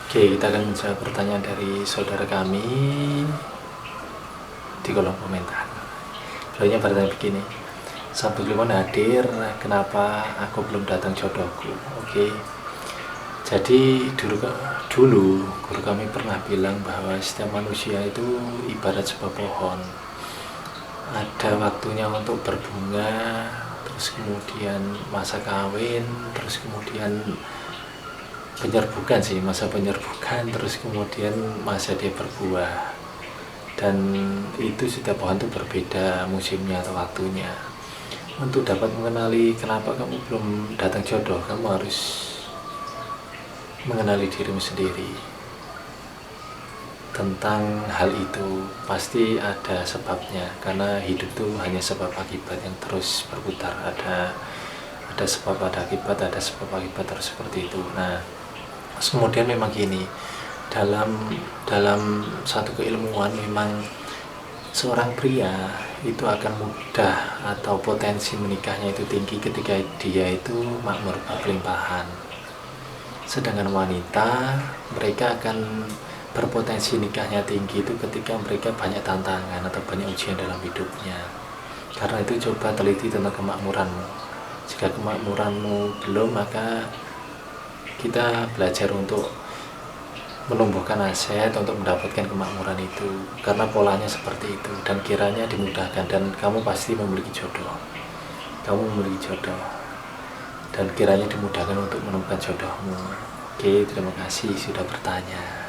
Oke, kita akan menjawab pertanyaan dari saudara kami di kolom komentar. Beliaunya bertanya begini, Sabtu Kliwon hadir, kenapa aku belum datang jodohku? Oke, jadi dulu guru kami pernah bilang bahwa setiap manusia itu ibarat sebuah pohon. Ada waktunya untuk berbunga, terus kemudian masa kawin, terus kemudian penyerbukan sih, masa penyerbukan, terus kemudian masa dia berbuah. Dan itu setiap pohon itu berbeda musimnya atau waktunya. Untuk dapat mengenali kenapa kamu belum datang jodoh, kamu harus mengenali dirimu sendiri. Tentang hal itu pasti ada sebabnya, karena hidup itu hanya sebab akibat yang terus berputar. Ada sebab, ada akibat, ada sebab akibat, terus seperti itu. Nah, kemudian memang gini, dalam satu keilmuan memang seorang pria itu akan mudah atau potensi menikahnya itu tinggi ketika dia itu makmur berlimpahan. Sedangkan wanita, mereka akan berpotensi nikahnya tinggi itu ketika mereka banyak tantangan atau banyak ujian dalam hidupnya. Karena itu coba teliti tentang kemakmuranmu. Jika kemakmuranmu belum, maka kita belajar untuk menumbuhkan aset untuk mendapatkan kemakmuran itu, karena polanya seperti itu, dan kiranya dimudahkan, dan kamu pasti memiliki jodoh, dan kiranya dimudahkan untuk menemukan jodohmu. Oke, terima kasih sudah bertanya.